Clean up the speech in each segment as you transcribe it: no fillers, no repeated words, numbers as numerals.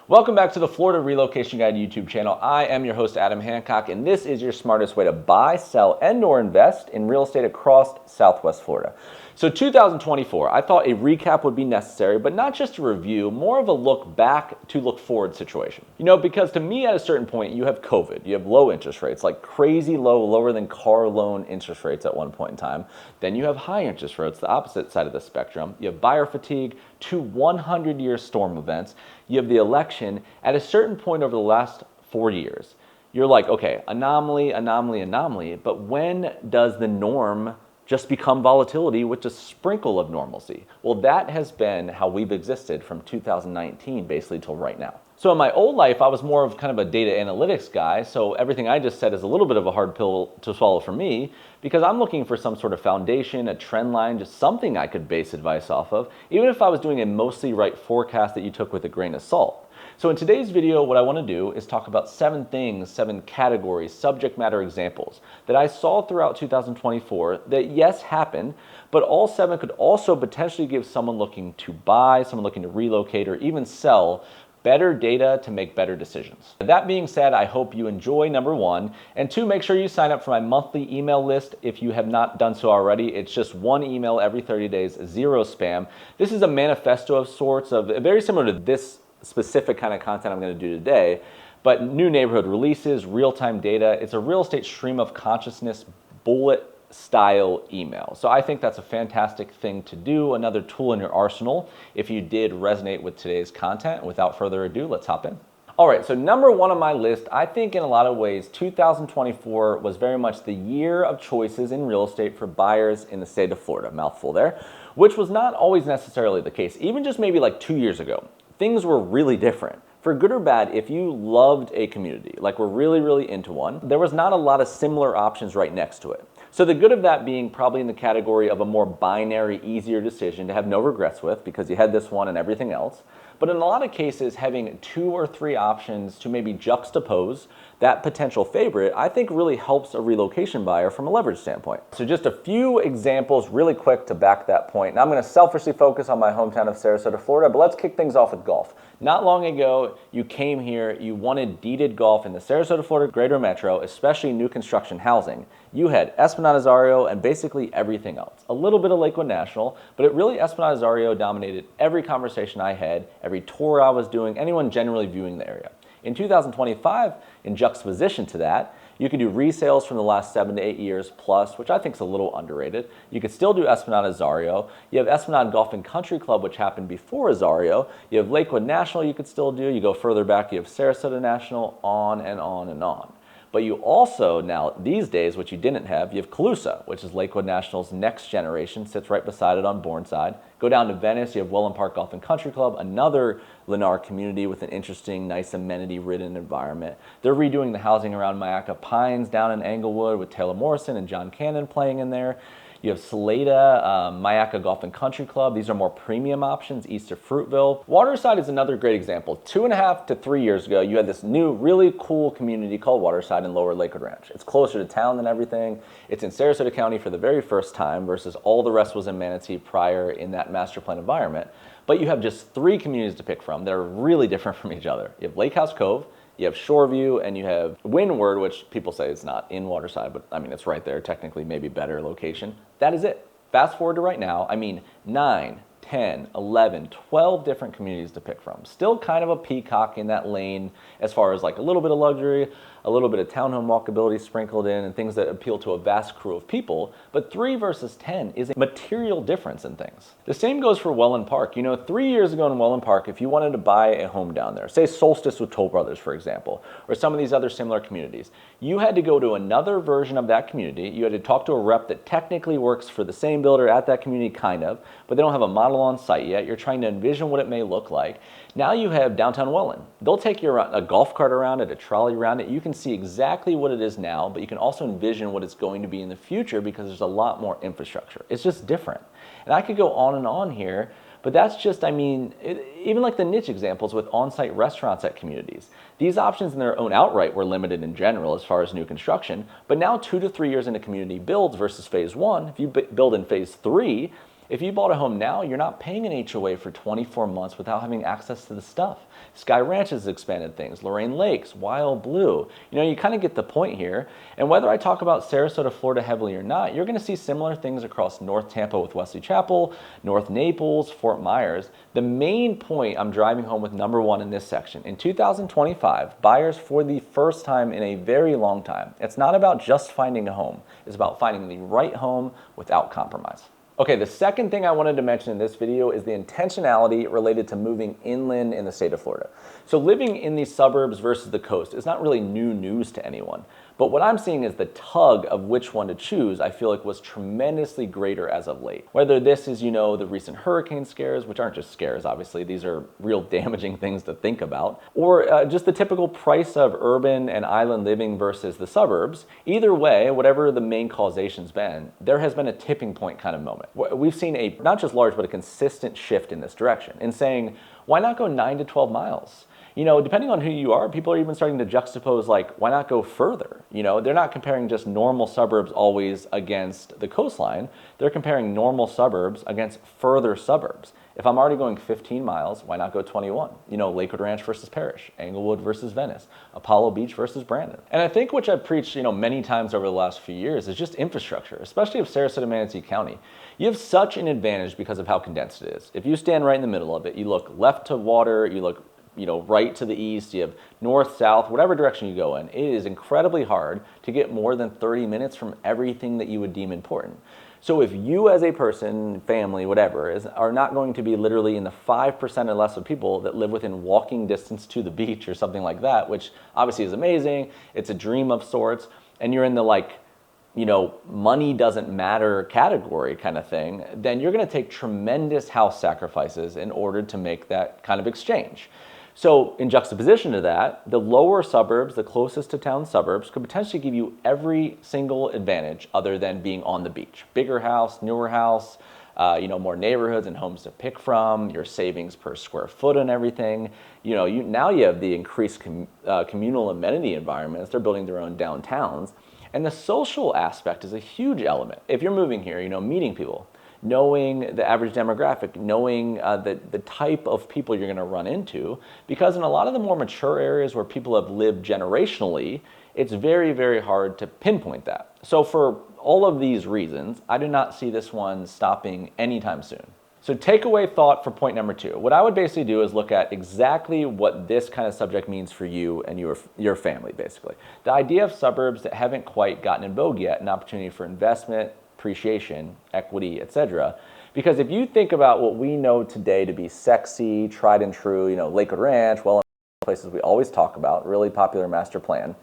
Welcome back to the Florida Relocation Guide YouTube channel. I am your host, Adam Hancock, and this is your smartest way to buy, sell, and or invest in real estate across Southwest Florida. So 2024, I thought a recap would be necessary, but not just a review, more of a look back to look forward situation. You know, because to me at a certain point, you have COVID, you have low interest rates, like crazy low, lower than car loan interest rates at one point in time. Then you have high interest rates, the opposite side of the spectrum. You have buyer fatigue, two 100-year storm events. You have the election. At a certain point over the last 4 years, you're like, okay, anomaly, anomaly, anomaly, but when does the norm just become volatility with a sprinkle of normalcy? Well, that has been how we've existed from 2019 basically till right now. So in my old life, I was more of kind of a data analytics guy, so everything I just said is a little bit of a hard pill to swallow for me because I'm looking for some sort of foundation, a trend line, just something I could base advice off of, even if I was doing a mostly right forecast that you took with a grain of salt. So in today's video, what I want to do is talk about 7 things, 7 categories, subject matter examples that I saw throughout 2024 that yes, happened, but all 7 could also potentially give someone looking to buy, someone looking to relocate, or even sell better data to make better decisions. That being said, I hope you enjoy number 1, and 2, make sure you sign up for my monthly email list if you have not done so already. It's just 1 email every 30 days, 0 spam. This is a manifesto of sorts, of very similar to this specific kind of content I'm going to do today, but new neighborhood releases, real-time data. It's a real estate stream of consciousness bullet style email. So I think that's a fantastic thing to do, another tool in your arsenal if you did resonate with today's content. Without further ado, let's hop in. All right, so number 1 on my list, I think in a lot of ways, 2024 was very much the year of choices in real estate for buyers in the state of Florida, mouthful there, which was not always necessarily the case. Even just maybe like 2 years ago, things were really different. For good or bad, if you loved a community, like we're really, really into one, there was not a lot of similar options right next to it. So the good of that being probably in the category of a more binary, easier decision to have no regrets with because you had this one and everything else. But in a lot of cases, having 2 or 3 options to maybe juxtapose that potential favorite, I think really helps a relocation buyer from a leverage standpoint. So just a few examples really quick to back that point. Now I'm going to selfishly focus on my hometown of Sarasota, Florida, but let's kick things off with golf. Not long ago, you came here, you wanted deeded golf in the Sarasota, Florida greater metro, especially new construction housing. You had Esplanade Azario and basically everything else. A little bit of Lakewood National, but it really Esplanade Azario dominated every conversation I had, every tour I was doing, anyone generally viewing the area. In 2025, in juxtaposition to that, you could do resales from the last 7 to 8 years plus, which I think is a little underrated. You could still do Esplanade Azario. You have Esplanade Golf and Country Club, which happened before Azario. You have Lakewood National you could still do. You go further back, you have Sarasota National, on and on and on. But you also now, these days, which you didn't have, you have Calusa, which is Lakewood National's next generation, sits right beside it on Bourneside. Go down to Venice, you have Welland Park Golf and Country Club, another Lennar community with an interesting, nice amenity-ridden environment. They're redoing the housing around Mayaca Pines down in Englewood with Taylor Morrison and John Cannon playing in there. You have Salida, Mayaca Golf and Country Club. These are more premium options east of Fruitville. Waterside is another great example. 2.5 to 3 years ago, you had this new, really cool community called Waterside in Lower Lakewood Ranch. It's closer to town than everything. It's in Sarasota County for the very first time versus all the rest was in Manatee prior in that master plan environment. But you have just 3 communities to pick from that are really different from each other. You have Lake House Cove, you have Shoreview, and you have Windward, which people say is not in Waterside, but I mean, it's right there, technically maybe better location. That is it. Fast forward to right now, I mean, 9, 10, 11, 12 different communities to pick from. Still kind of a peacock in that lane as far as like a little bit of luxury, a little bit of townhome walkability sprinkled in and things that appeal to a vast crew of people, but 3 versus 10 is a material difference in things. The same goes for Welland Park. You know, 3 years ago in Welland Park, if you wanted to buy a home down there, say Solstice with Toll Brothers, for example, or some of these other similar communities, you had to go to another version of that community. You had to talk to a rep that technically works for the same builder at that community, kind of, but they don't have a model on site yet. You're trying to envision what it may look like. Now you have downtown Welland. They'll take you around, a golf cart around it, a trolley around it. You can see exactly what it is now, but you can also envision what it's going to be in the future because there's a lot more infrastructure. It's just different. And I could go on and on here, but that's just, I mean, even like the niche examples with on-site restaurants at communities. These options in their own outright were limited in general as far as new construction, but now 2 to 3 years into community builds versus phase 1, if you build in phase 3, If you bought a home now, you're not paying an HOA for 24 months without having access to the stuff. Sky Ranch has expanded things, Lorraine Lakes, Wild Blue. You kind of get the point here. And whether I talk about Sarasota, Florida heavily or not, you're going to see similar things across North Tampa with Wesley Chapel, North Naples, Fort Myers. The main point I'm driving home with number one in this section, in 2025, buyers for the first time in a very long time, it's not about just finding a home. It's about finding the right home without compromise. Okay, the second thing I wanted to mention in this video is the intentionality related to moving inland in the state of Florida. So living in the suburbs versus the coast is not really new news to anyone. But what I'm seeing is the tug of which one to choose, I feel like was tremendously greater as of late. Whether this is, the recent hurricane scares, which aren't just scares, obviously, these are real damaging things to think about, or just the typical price of urban and island living versus the suburbs. Either way, whatever the main causation's been, there has been a tipping point kind of moment. We've seen a, not just large, but a consistent shift in this direction in saying, why not go 9 to 12 miles? Depending on who you are, people are even starting to juxtapose, like, why not go further? They're not comparing just normal suburbs always against the coastline. They're comparing normal suburbs against further suburbs. If I'm already going 15 miles, why not go 21? Lakewood Ranch versus Parrish, Englewood versus Venice, Apollo Beach versus Brandon. And I think which I've preached, many times over the last few years is just infrastructure, especially of Sarasota, Manatee County. You have such an advantage because of how condensed it is. If you stand right in the middle of it, you look left to water, you look right to the east, you have north, south, whatever direction you go in, it is incredibly hard to get more than 30 minutes from everything that you would deem important. So if you as a person, family, whatever, are not going to be literally in the 5% or less of people that live within walking distance to the beach or something like that, which obviously is amazing, it's a dream of sorts, and you're in the money doesn't matter category kind of thing, then you're going to take tremendous house sacrifices in order to make that kind of exchange. So in juxtaposition to that, the lower suburbs, the closest to town suburbs, could potentially give you every single advantage other than being on the beach. Bigger house, newer house, more neighborhoods and homes to pick from, your savings per square foot and everything. Now you have the increased communal amenity environments. They're building their own downtowns. And the social aspect is a huge element. If you're moving here, meeting people, knowing the average demographic, knowing the type of people you're going to run into, because in a lot of the more mature areas where people have lived generationally, it's very, very hard to pinpoint that. So for all of these reasons, I do not see this one stopping anytime soon. So takeaway thought for point number 2. What I would basically do is look at exactly what this kind of subject means for you and your family, basically. The idea of suburbs that haven't quite gotten in vogue yet, an opportunity for investment, appreciation, equity, etc. Because if you think about what we know today to be sexy, tried and true, Lakewood Ranch, places we always talk about, really popular master plan,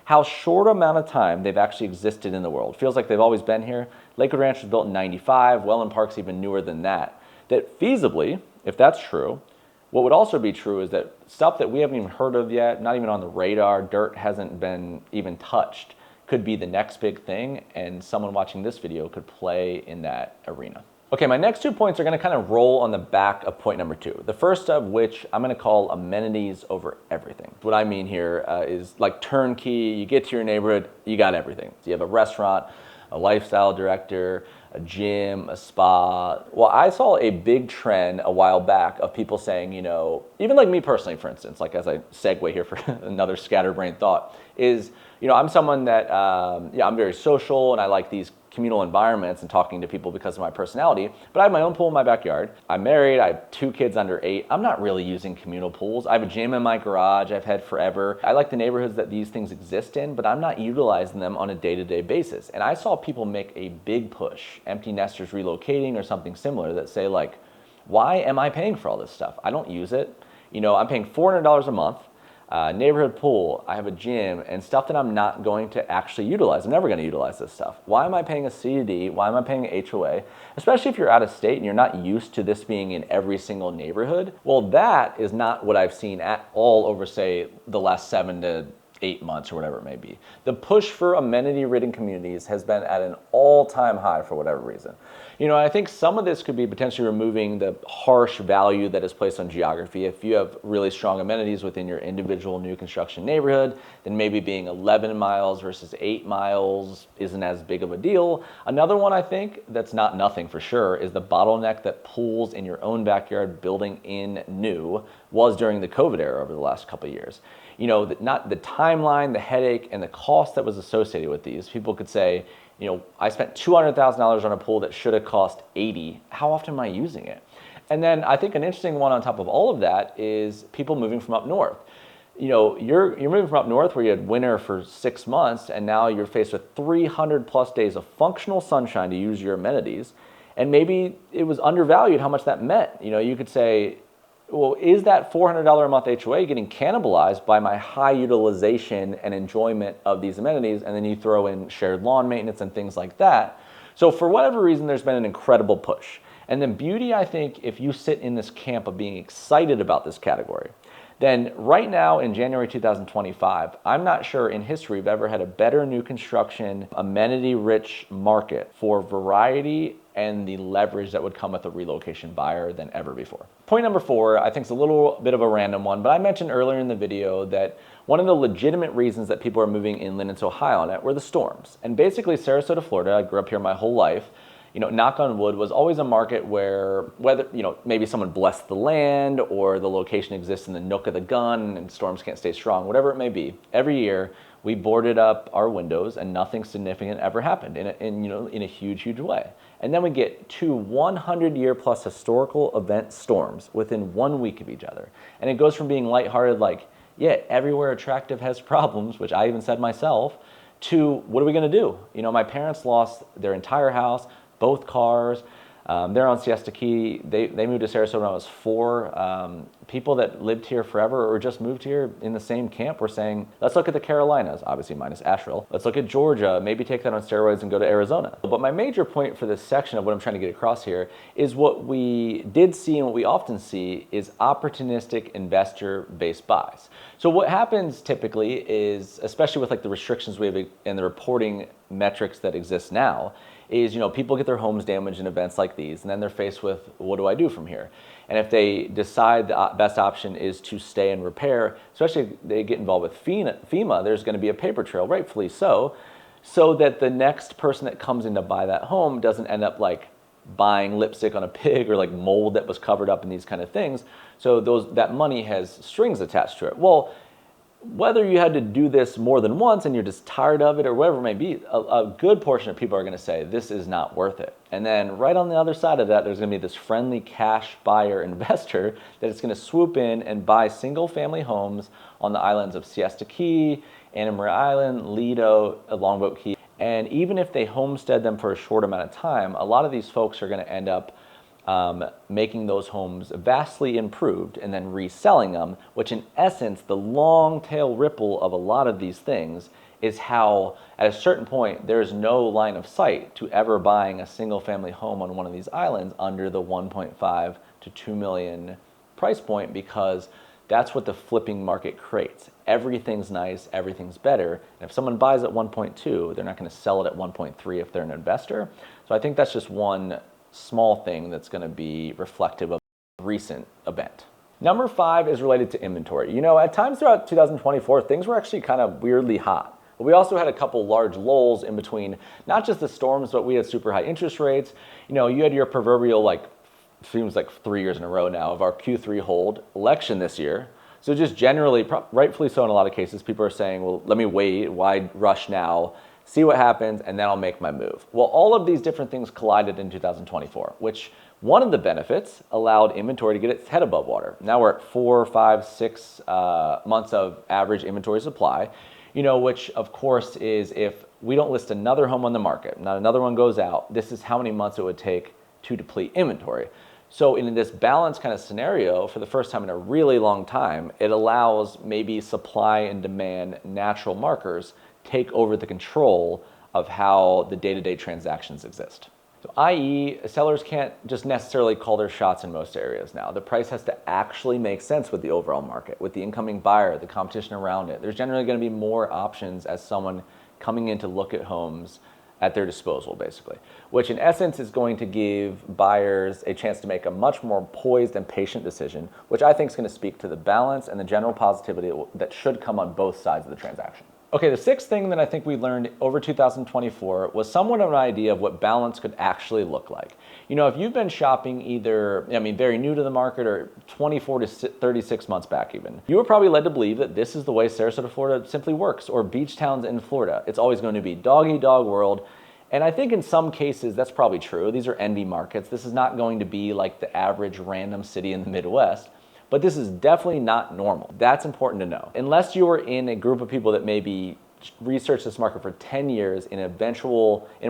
how short amount of time they've actually existed in the world. Feels like they've always been here. Lakewood Ranch was built in 95, Welland Park's even newer than that. That feasibly, if that's true, what would also be true is that stuff that we haven't even heard of yet, not even on the radar, dirt hasn't been even touched, could be the next big thing, and someone watching this video could play in that arena. Okay, my next 2 points are going to kind of roll on the back of point number 2. The first of which I'm going to call amenities over everything. What I mean here is like turnkey. You get to your neighborhood, you got everything. So you have a restaurant, a lifestyle director, a gym, a spa. Well, I saw a big trend a while back of people saying, even like me personally, for instance, like as I segue here for another scatterbrained thought, is, I'm someone that, I'm very social and I like these communal environments and talking to people because of my personality, but I have my own pool in my backyard. I'm married, I have 2 kids under 8. I'm not really using communal pools. I have a gym in my garage I've had forever. I like the neighborhoods that these things exist in, but I'm not utilizing them on a day-to-day basis. And I saw people make a big push, empty nesters relocating or something similar, that say like, why am I paying for all this stuff? I don't use it. I'm paying $400 a month. Neighborhood pool, I have a gym, and stuff that I'm not going to actually utilize. I'm never going to utilize this stuff. Why am I paying a CDD? Why am I paying an HOA? Especially if you're out of state and you're not used to this being in every single neighborhood. Well, that is not what I've seen at all over, say, the last 7 to 8 months or whatever it may be. The push for amenity-ridden communities has been at an all-time high for whatever reason. I think some of this could be potentially removing the harsh value that is placed on geography. If you have really strong amenities within your individual new construction neighborhood, then maybe being 11 miles versus 8 miles isn't as big of a deal. Another one I think that's not nothing for sure is the bottleneck that pools in your own backyard building in new was during the COVID era over the last couple of years. Not the timeline, the headache, and the cost that was associated with these. People could say, I spent $200,000 on a pool that should have cost 80. How often am I using it? And then I think an interesting one on top of all of that is people moving from up north. You're moving from up north where you had winter for 6 months, and now you're faced with 300 plus days of functional sunshine to use your amenities. And maybe it was undervalued how much that meant. You could say, well, is that $400 a month HOA getting cannibalized by my high utilization and enjoyment of these amenities? And then you throw in shared lawn maintenance and things like that. So for whatever reason, there's been an incredible push. And then beauty, I think, if you sit in this camp of being excited about this category, then right now in January 2025, I'm not sure in history we've ever had a better new construction, amenity-rich market for variety and the leverage that would come with a relocation buyer than ever before. Point number 4, I think is a little bit of a random one, but I mentioned earlier in the video that one of the legitimate reasons that people are moving inland into Ohio on it were the storms. And basically Sarasota, Florida, I grew up here my whole life, knock on wood, was always a market where whether, maybe someone blessed the land or the location exists in the nook of the gun and storms can't stay strong, whatever it may be. Every year we boarded up our windows and nothing significant ever happened in a huge, huge way. And then we get 2 100-year plus historical event storms within 1 week of each other. And it goes from being lighthearted, like, yeah, everywhere attractive has problems, which I even said myself, to what are we gonna do? My parents lost their entire house, both cars. They're on Siesta Key. They moved to Sarasota when I was 4. People that lived here forever or just moved here in the same camp were saying, let's look at the Carolinas, obviously minus Asheville. Let's look at Georgia, maybe take that on steroids and go to Arizona. But my major point for this section of what I'm trying to get across here is what we did see and what we often see is opportunistic investor-based buys. So what happens typically is, especially with like the restrictions we have and the reporting metrics that exist now, is people get their homes damaged in events like these, and then they're faced with, what do I do from here? And if they decide the best option is to stay and repair, especially if they get involved with FEMA, there's going to be a paper trail, rightfully so that the next person that comes in to buy that home doesn't end up like buying lipstick on a pig or like mold that was covered up in these kind of things. So that money has strings attached to it. Well, whether you had to do this more than once and you're just tired of it or whatever it may be, a good portion of people are going to say this is not worth it. And then right on the other side of that, there's going to be this friendly cash buyer investor that is going to swoop in and buy single family homes on the islands of Siesta Key, Anna Maria Island, Lido, Longboat Key. And even if they homestead them for a short amount of time, a lot of these folks are going to end up making those homes vastly improved and then reselling them, which in essence, the long tail ripple of a lot of these things is how at a certain point, there's no line of sight to ever buying a single family home on one of these islands under the 1.5 to 2 million price point, because that's what the flipping market creates. Everything's nice, everything's better. And if someone buys at 1.2, they're not going to sell it at 1.3 if they're an investor. So I think that's just one small thing that's going to be reflective of a recent event. Number 5 is related to inventory. At times throughout 2024, things were actually kind of weirdly hot. But we also had a couple large lulls in between, not just the storms, but we had super high interest rates. You had your proverbial, seems like 3 years in a row now, of our Q3 hold election this year. So just generally, rightfully so in a lot of cases, people are saying, well, let me wait, why rush now? See what happens, and then I'll make my move. Well, all of these different things collided in 2024, which one of the benefits allowed inventory to get its head above water. Now we're at 4, 5, 6 months of average inventory supply, which of course is if we don't list another home on the market, not another one goes out, this is how many months it would take to deplete inventory. So in this balanced kind of scenario, for the first time in a really long time, it allows maybe supply and demand natural markers take over the control of how the day-to-day transactions exist. So i.e., sellers can't just necessarily call their shots in most areas now. The price has to actually make sense with the overall market, with the incoming buyer, the competition around it. There's generally going to be more options as someone coming in to look at homes at their disposal, basically, which in essence is going to give buyers a chance to make a much more poised and patient decision, which I think is going to speak to the balance and the general positivity that should come on both sides of the transaction. Okay, the sixth thing that I think we learned over 2024 was somewhat of an idea of what balance could actually look like. You know, if you've been shopping either, very new to the market or 24 to 36 months back even, you were probably led to believe that this is the way Sarasota, Florida simply works, or beach towns in Florida. It's always going to be dog-eat-dog world. And I think in some cases that's probably true. These are envy markets. This is not going to be like the average random city in the Midwest. But this is definitely not normal. That's important to know. Unless you are in a group of people that maybe research this market for 10 years in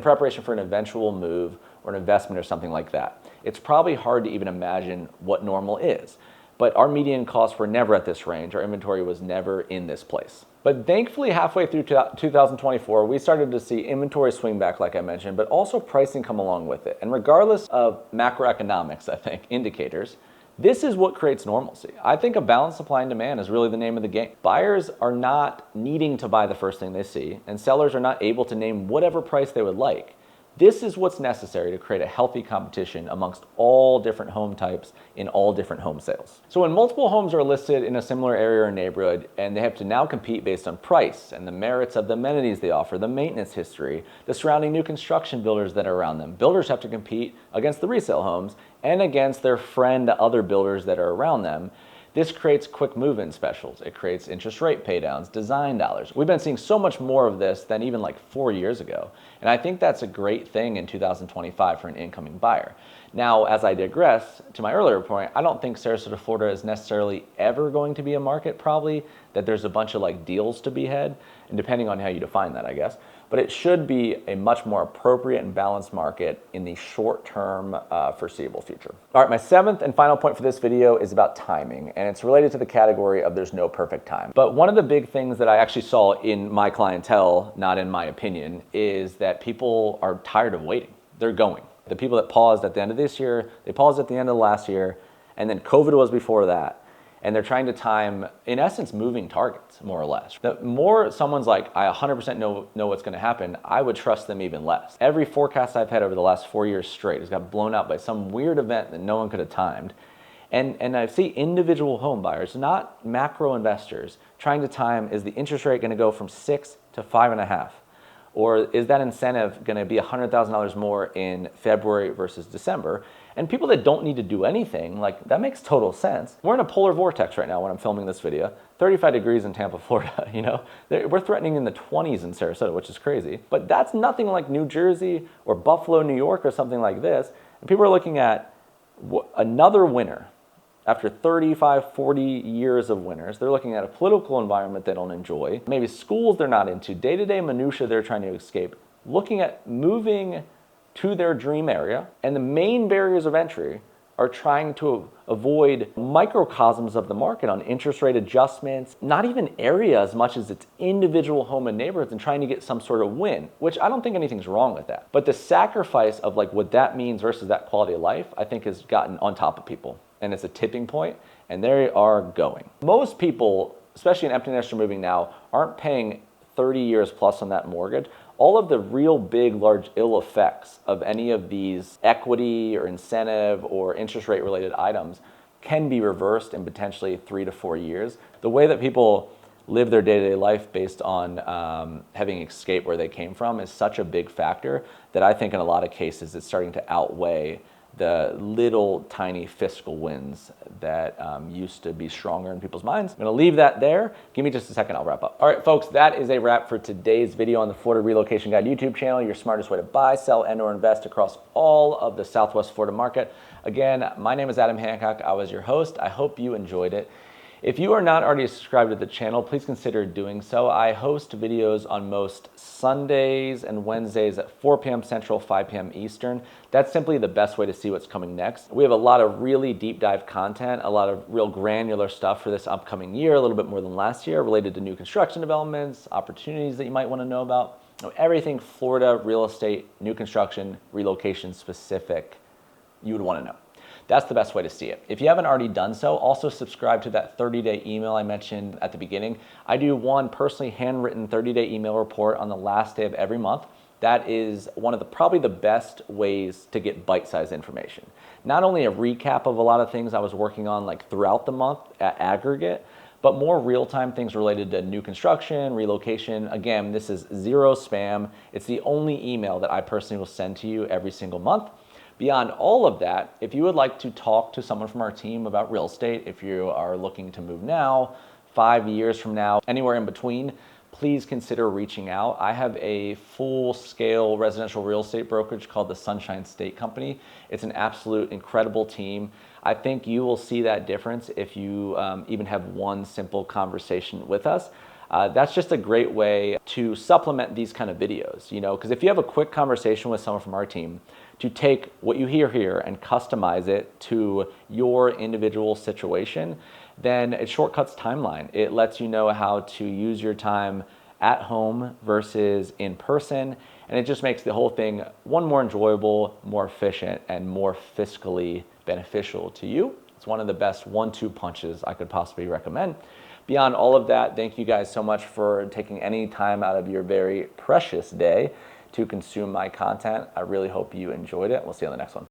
preparation for an eventual move or an investment or something like that, it's probably hard to even imagine what normal is. But our median costs were never at this range. Our inventory was never in this place. But thankfully, halfway through 2024, we started to see inventory swing back, like I mentioned, but also pricing come along with it. And regardless of macroeconomics, I think, indicators, this is what creates normalcy. I think a balanced supply and demand is really the name of the game. Buyers are not needing to buy the first thing they see, and sellers are not able to name whatever price they would like. This is what's necessary to create a healthy competition amongst all different home types in all different home sales. So when multiple homes are listed in a similar area or neighborhood, and they have to now compete based on price and the merits of the amenities they offer, the maintenance history, the surrounding new construction builders that are around them, builders have to compete against the resale homes and against their friend other builders that are around them. This creates quick move-in specials. It creates interest rate paydowns, design dollars. We've been seeing so much more of this than even like 4 years ago. And I think that's a great thing in 2025 for an incoming buyer. Now, as I digress to my earlier point, I don't think Sarasota, Florida is necessarily ever going to be a market probably that there's a bunch of like deals to be had, and depending on how you define that, I guess. But it should be a much more appropriate and balanced market in the short-term foreseeable future. All right, my seventh and final point for this video is about timing, and it's related to the category of there's no perfect time. But one of the big things that I actually saw in my clientele, not in my opinion, is that people are tired of waiting. They're going. The people that paused at the end of this year, they paused at the end of last year, and then COVID was before that. And they're trying to time, in essence, moving targets, more or less. The more someone's like, I 100% know what's gonna happen, I would trust them even less. Every forecast I've had over the last 4 years straight has got blown out by some weird event that no one could have timed. And I see individual home buyers, not macro investors, trying to time, is the interest rate gonna go from 6 to 5.5? Or is that incentive gonna be $100,000 more in February versus December? And people that don't need to do anything, like that makes total sense. We're in a polar vortex right now when I'm filming this video. 35 degrees in Tampa, Florida, you know? We're threatening in the 20s in Sarasota, which is crazy. But that's nothing like New Jersey or Buffalo, New York or something like this. And people are looking at another winter. After 35, 40 years of winters, they're looking at a political environment they don't enjoy, maybe schools they're not into, day-to-day minutia they're trying to escape, looking at moving to their dream area, and the main barriers of entry are trying to avoid microcosms of the market on interest rate adjustments, not even area as much as it's individual home and neighborhoods, and trying to get some sort of win, which I don't think anything's wrong with that. But the sacrifice of like what that means versus that quality of life, I think has gotten on top of people. And it's a tipping point, and they are going. Most people, especially an empty nester moving now, aren't paying 30 years plus on that mortgage. All of the real big, large ill effects of any of these equity or incentive or interest rate related items can be reversed in potentially 3 to 4 years. The way that people live their day-to-day life based on having escaped where they came from is such a big factor that I think in a lot of cases it's starting to outweigh the little tiny fiscal wins that used to be stronger in people's minds. I'm gonna leave that there. Give me just a second, I'll wrap up. All right, folks, that is a wrap for today's video on the Florida Relocation Guide YouTube channel, your smartest way to buy, sell, and or invest across all of the Southwest Florida market. Again, my name is Adam Hancock. I was your host. I hope you enjoyed it. If you are not already subscribed to the channel, please consider doing so. I host videos on most Sundays and Wednesdays at 4 p.m. Central, 5 p.m. Eastern. That's simply the best way to see what's coming next. We have a lot of really deep dive content, a lot of real granular stuff for this upcoming year, a little bit more than last year, related to new construction developments, opportunities that you might want to know about. Everything Florida real estate, new construction, relocation specific, you would want to know. That's the best way to see it. If you haven't already done so, also subscribe to that 30-day email I mentioned at the beginning. I do one personally handwritten 30-day email report on the last day of every month. that is one of the probably the best ways to get bite-sized information. Not only a recap of a lot of things I was working on like throughout the month at aggregate, but more real-time things related to new construction, relocation. Again, this is zero spam. It's the only email that I personally will send to you every single month. Beyond all of that, if you would like to talk to someone from our team about real estate, if you are looking to move now, 5 years from now, anywhere in between, please consider reaching out. I have a full-scale residential real estate brokerage called the Sunshine State Company. It's an absolute incredible team. I think you will see that difference if you even have one simple conversation with us. That's just a great way to supplement these kind of videos, because if you have a quick conversation with someone from our team, to take what you hear here and customize it to your individual situation, then it shortcuts timeline. It lets you know how to use your time at home versus in person, and it just makes the whole thing more enjoyable, more efficient, and more fiscally beneficial to you. It's one of the best 1-2 punches I could possibly recommend. Beyond all of that, thank you guys so much for taking any time out of your very precious day to consume my content. I really hope you enjoyed it. We'll see you on the next one.